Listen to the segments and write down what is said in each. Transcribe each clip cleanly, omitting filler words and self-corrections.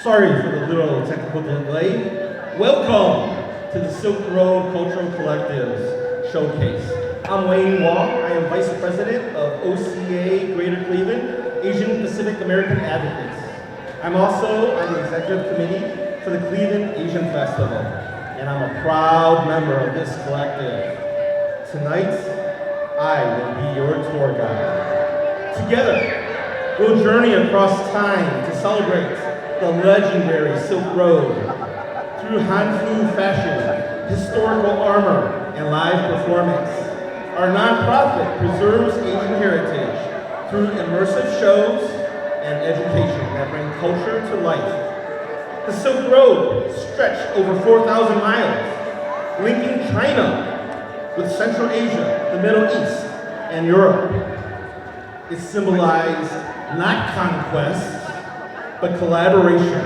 Sorry for the little technical delay. Welcome to the Silk Road Cultural Collective's Showcase. I'm Wayne Wong. I am Vice President of OCA Greater Cleveland, Asian Pacific American Advocates. I'm also on the Executive Committee for the Cleveland Asian Festival, and I'm a proud member of this collective. Tonight, I will be your tour guide. Together, we'll journey across time to celebrate the legendary Silk Road through Hanfu fashion, historical armor, and live performance. Our nonprofit preserves Asian heritage through immersive shows and education that bring culture to life. The Silk Road stretched over 4,000 miles, linking China with Central Asia, the Middle East, and Europe. It symbolized not conquest, but collaboration,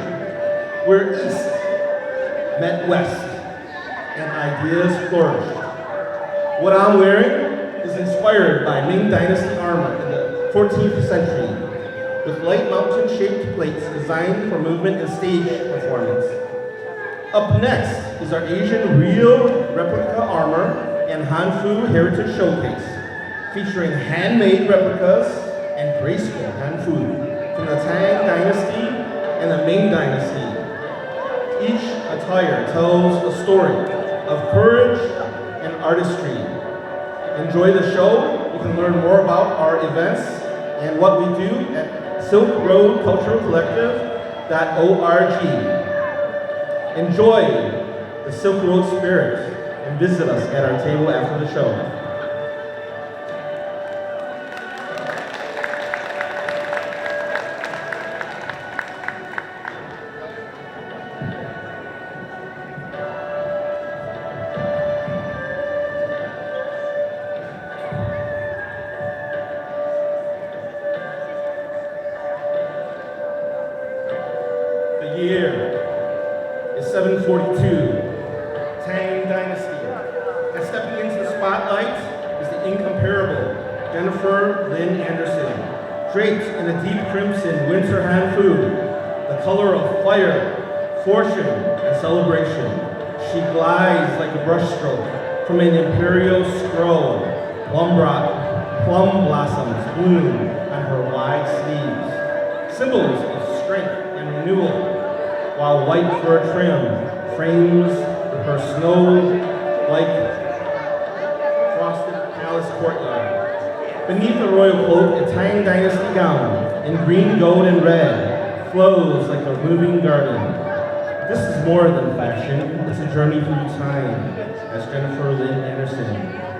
where East met West and ideas flourished. What I'm wearing is inspired by Ming Dynasty armor in the 14th century, with light mountain-shaped plates designed for movement and stage performance. Up next is our Asian real replica armor and Hanfu Heritage Showcase, featuring handmade replicas and graceful Hanfu from the Tang Dynasty and the Ming Dynasty. Each attire tells a story of courage and artistry. Enjoy the show. You can learn more about our events and what we do at silkroadculturalcollective.org. Enjoy the Silk Road spirit and visit us at our table after the show. The year is 742, Tang Dynasty. And stepping into the spotlight is the incomparable Jennifer Lynn Anderson, draped in a deep crimson winter Hanfu, the color of fire, fortune, and celebration. She glides like a brushstroke from an imperial scroll. Plum blossoms bloom on her wide sleeves, symbols of strength and renewal, while white fur trim frames her snow-like frosted palace courtyard. Beneath the royal cloak, a Tang Dynasty gown in green, gold, and red flows like a moving garden. This is more than fashion, it's a journey through time, as Jennifer Lynn Anderson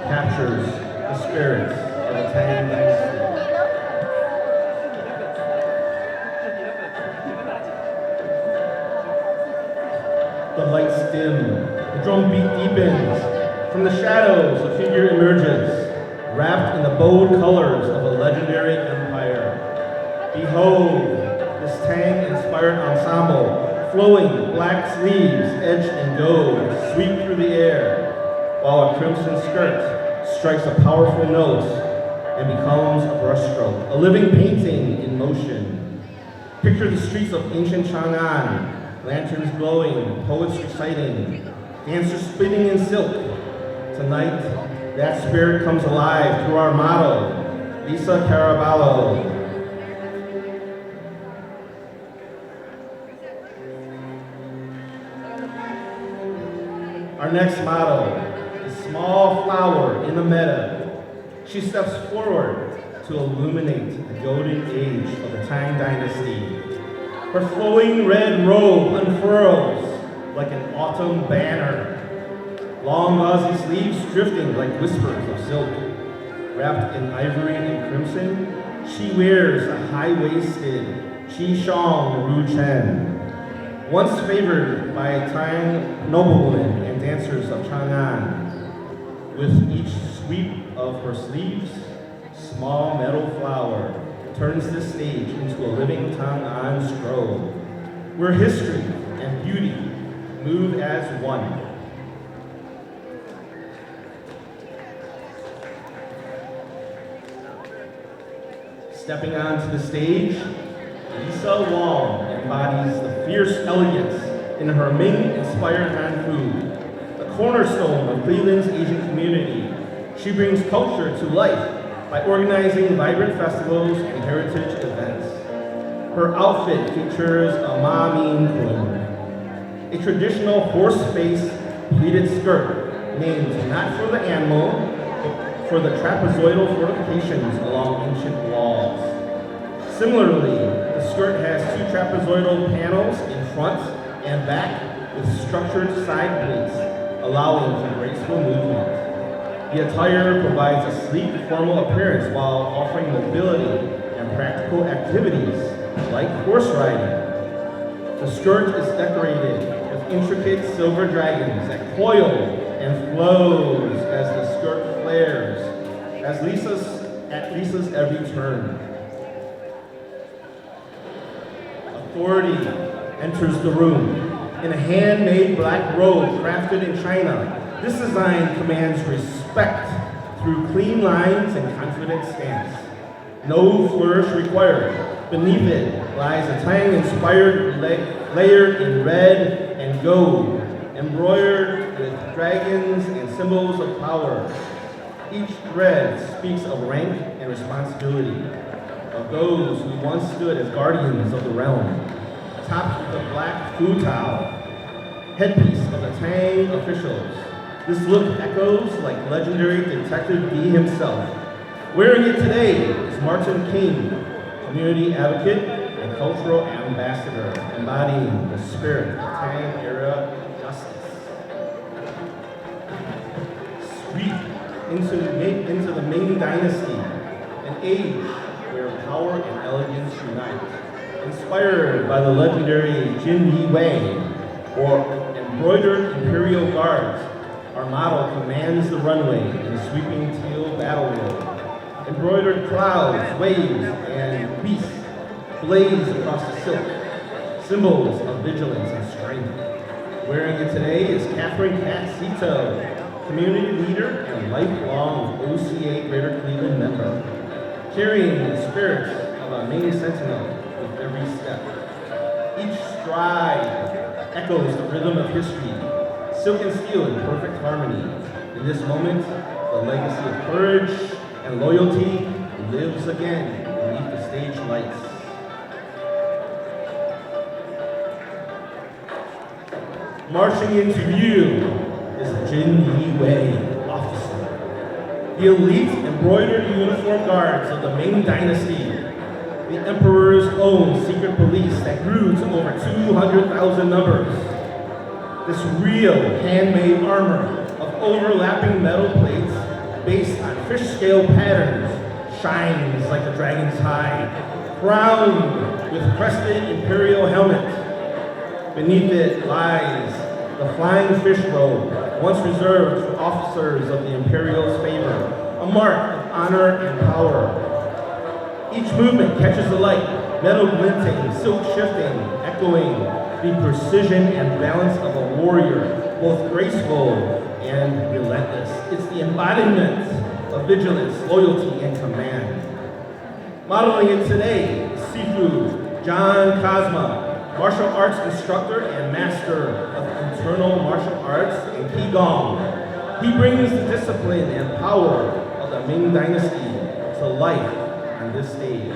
captures the spirits of the Tang Dynasty. The lights dim, the drum beat deepens. From the shadows, a figure emerges, wrapped in the bold colors of a legendary empire. Behold, this Tang-inspired ensemble, flowing black sleeves edged in gold, sweep through the air, while a crimson skirt strikes a powerful note and becomes a brushstroke, a living painting in motion. Picture the streets of ancient Chang'an, lanterns glowing, poets reciting, dancers spinning in silk. Tonight, that spirit comes alive through our motto, Lisa Caraballo. Our next motto is small flower in the meadow. She steps forward to illuminate the golden age of the Tang Dynasty. Her flowing red robe unfurls like an autumn banner. Long gauzy sleeves drifting like whispers of silk. Wrapped in ivory and crimson, she wears a high-waisted Chi Shong Ru Chen, once favored by Tang noblewomen and dancers of Chang'an. With each sweep of her sleeves, small metal flower turns this stage into a living Chang'an scroll, where history and beauty move as one. Stepping onto the stage, Lisa Wong embodies the fierce elegance in her Ming-inspired Hanfu, the cornerstone of Cleveland's Asian community. She brings culture to life by organizing vibrant festivals and heritage events. Her outfit features a ma min kun, a traditional horse-faced pleated skirt named not for the animal, but for the trapezoidal fortifications along ancient walls. Similarly, the skirt has two trapezoidal panels in front and back with structured side pleats, allowing for graceful movement. The attire provides a sleek, formal appearance while offering mobility and practical activities like horse riding. The skirt is decorated with intricate silver dragons that coil and flows as the skirt flares at Lisa's every turn. Authority enters the room in a handmade black robe crafted in China. This design commands respect through clean lines and confident stance. No flourish required. Beneath it lies a Tang-inspired layered in red and gold, embroidered with dragons and symbols of power. Each thread speaks of rank and responsibility, of those who once stood as guardians of the realm. Topped with a black fu tao, headpiece of the Tang officials. This look echoes like legendary Detective D himself. Wearing it today is Martin King, community advocate and cultural ambassador, embodying the spirit of Tang era justice. Sweep into the Ming Dynasty, an age where power and elegance unite. Inspired by the legendary Jin Yi Wei, or embroidered imperial guards, our model commands the runway in a sweeping teal battle robe. Embroidered clouds, waves, and beasts blaze across the silk, symbols of vigilance and strength. Wearing it today is Catherine Catsito, community leader and lifelong OCA Greater Cleveland member, carrying the spirit of a Ming sentinel with every step. Each stride echoes the rhythm of history, silk and steel in perfect harmony. In this moment, the legacy of courage and loyalty lives again beneath the stage lights. Marching into view is Jin Yi Wei, officer. The elite embroidered uniform guards of the Ming Dynasty, the emperor's own secret police that grew to over 200,000 numbers. This real handmade armor of overlapping metal plates based on fish scale patterns shines like a dragon's hide, crowned with crested imperial helmet. Beneath it lies the flying fish robe, once reserved for officers of the imperial's favor, a mark of honor and power. Each movement catches the light, metal glinting, silk shifting, echoing the precision and balance of a warrior, both graceful and relentless. It's the embodiment of vigilance, loyalty, and command. Modeling it today, Sifu John Kazma, martial arts instructor and master of internal martial arts and Qigong. He brings the discipline and power of the Ming Dynasty to life on this stage.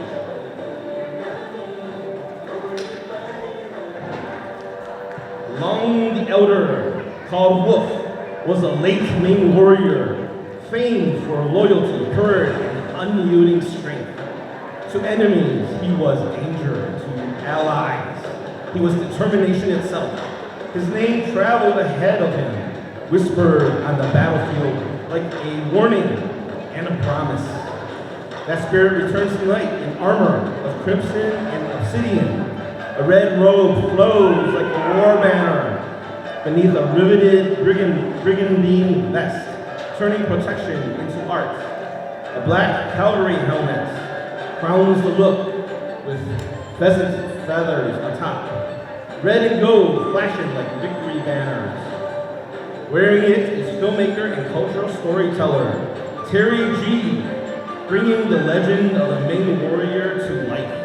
Long the Elder, called Wolf, was a late Ming warrior, famed for loyalty, courage, and unyielding strength. To enemies, he was danger. To allies, he was determination itself. His name traveled ahead of him, whispered on the battlefield like a warning and a promise. That spirit returns tonight in armor of crimson and obsidian. A red robe flows like a war banner beneath a riveted brigandine vest, turning protection into art. A black cavalry helmet crowns the look with pheasant feathers atop. Red and gold flashing like victory banners. Wearing it is filmmaker and cultural storyteller Terry G, bringing the legend of the Ming warrior to life.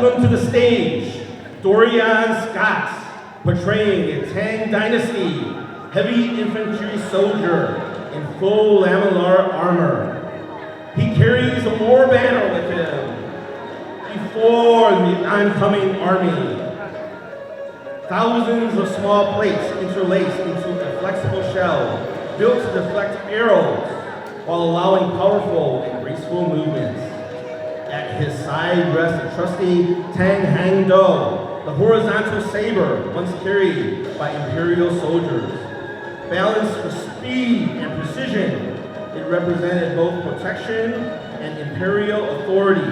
Welcome to the stage, Dorjan Scott, portraying a Tang Dynasty heavy infantry soldier in full lamellar armor. He carries a war banner with him before the oncoming army. Thousands of small plates interlaced into a flexible shell built to deflect arrows while allowing powerful and graceful movements. At his side rests a trusty Tang Hang Do, the horizontal saber once carried by imperial soldiers. Balanced for speed and precision, it represented both protection and imperial authority.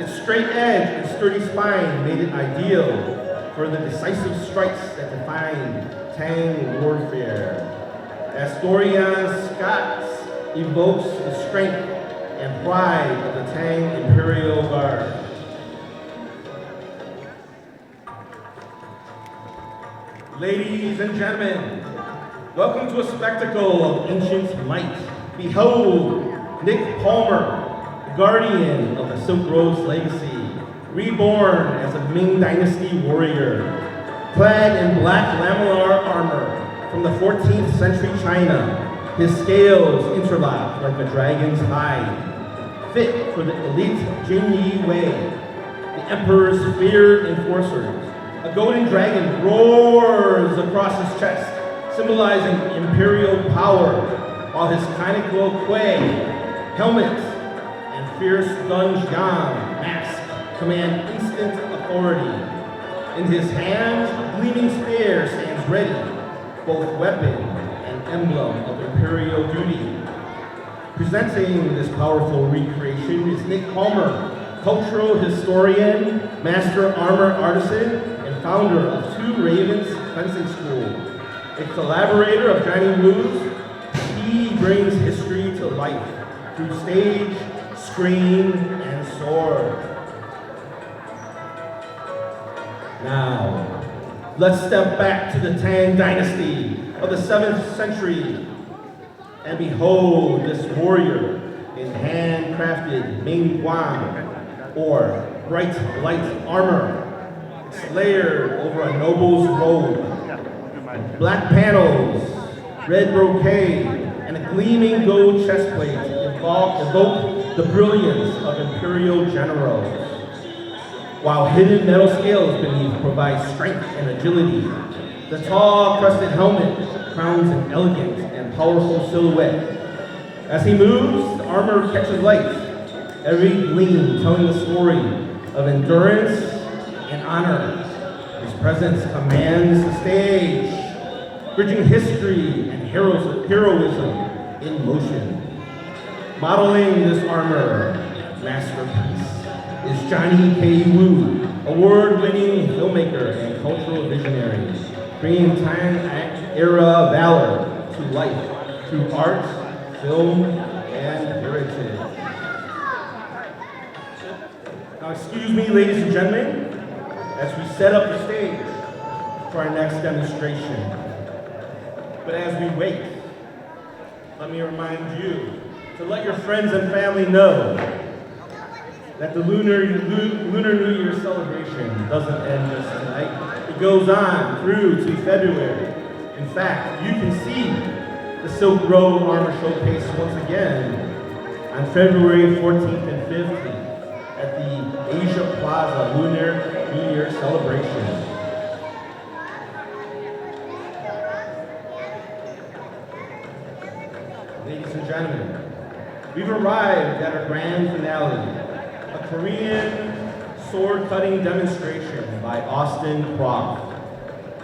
Its straight edge and sturdy spine made it ideal for the decisive strikes that define Tang warfare. As Dorjan Scott evokes the strength and pride of the Tang Imperial Guard. Ladies and gentlemen, welcome to a spectacle of ancient might. Behold, Nick Palmer, guardian of the Silk Road's legacy, reborn as a Ming Dynasty warrior, clad in black lamellar armor from the 14th century China, his scales interlocked like a dragon's hide, fit for the elite Jin Yi way, the emperor's feared enforcers. A golden dragon roars across his chest, symbolizing imperial power, while his conical quay, helmet, and fierce Dunjiang mask command instant authority. In his hands, a gleaming spear stands ready, both weapon and emblem of imperial duty. Presenting this powerful recreation is Nick Palmer, cultural historian, master armor artisan, and founder of Two Ravens Fencing School. A collaborator of Johnny Wu's, he brings history to life through stage, screen, and sword. Now, let's step back to the Tang Dynasty of the 7th century and behold this warrior in handcrafted Ming Guan, or bright light armor. It's layered over a noble's robe. Black panels, red brocade, and a gleaming gold chestplate evoke the brilliance of imperial generals, while hidden metal scales beneath provide strength and agility. The tall crested helmet crowns an elegant and powerful silhouette. As he moves, the armor catches light, every gleam telling the story of endurance and honor. His presence commands the stage, bridging history and heroism in motion. Modeling this armor masterpiece is Johnny K. Wu, award-winning filmmaker and cultural visionary, bringing Tang-era valor to life through art, film, and heritage. Now, excuse me, ladies and gentlemen, as we set up the stage for our next demonstration. But as we wait, let me remind you to let your friends and family know that the Lunar New Year celebration doesn't end just tonight. It goes on through to February. In fact, you can see the Silk Road Armor Showcase once again on February 14th and 15th at the Asia Plaza Lunar New Year celebration. Ladies and gentlemen, we've arrived at our grand finale, a Korean sword-cutting demonstration by Austin Croft.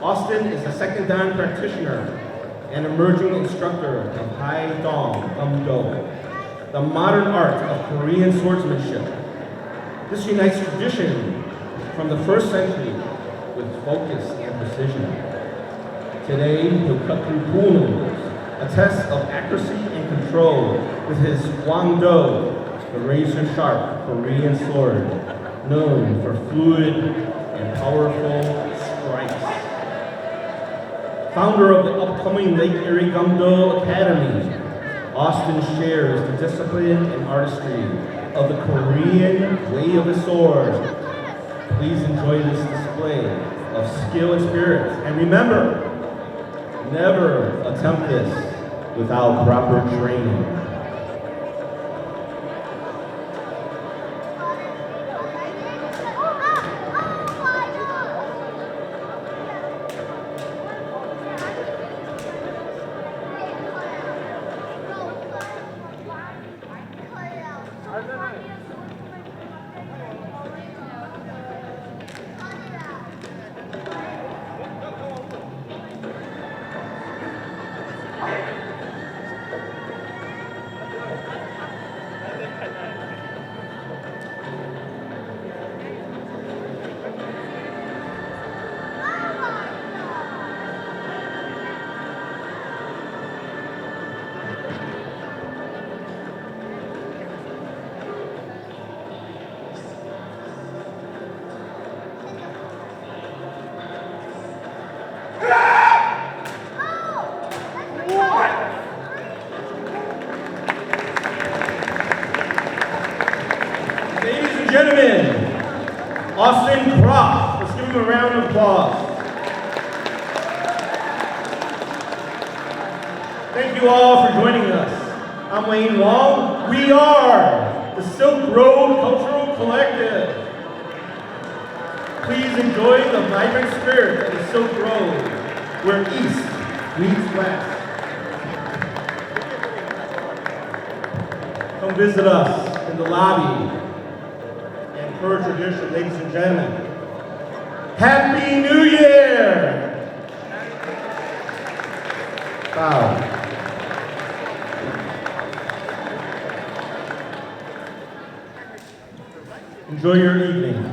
Austin is a second dan practitioner and emerging instructor of Hai Dong Do, the modern art of Korean swordsmanship. This unites tradition from the 1st century with focus and precision. Today, he'll cut through pool noodles, a test of accuracy and control with his Gwangdo, the razor-sharp Korean sword, known for fluid and powerful strikes. Founder of the upcoming Lake Erie Academy, Austin shares the discipline and artistry of the Korean way of the sword, Please enjoy this display of skill and spirit. And remember, never attempt this without proper training. Let's give him a round of applause. Thank you all for joining us. I'm Wayne Wong. We are the Silk Road Cultural Collective. Please enjoy the vibrant spirit of the Silk Road, where East meets West. Come visit us in the lobby. Per tradition, ladies and gentlemen, Happy New Year! Wow. Enjoy your evening.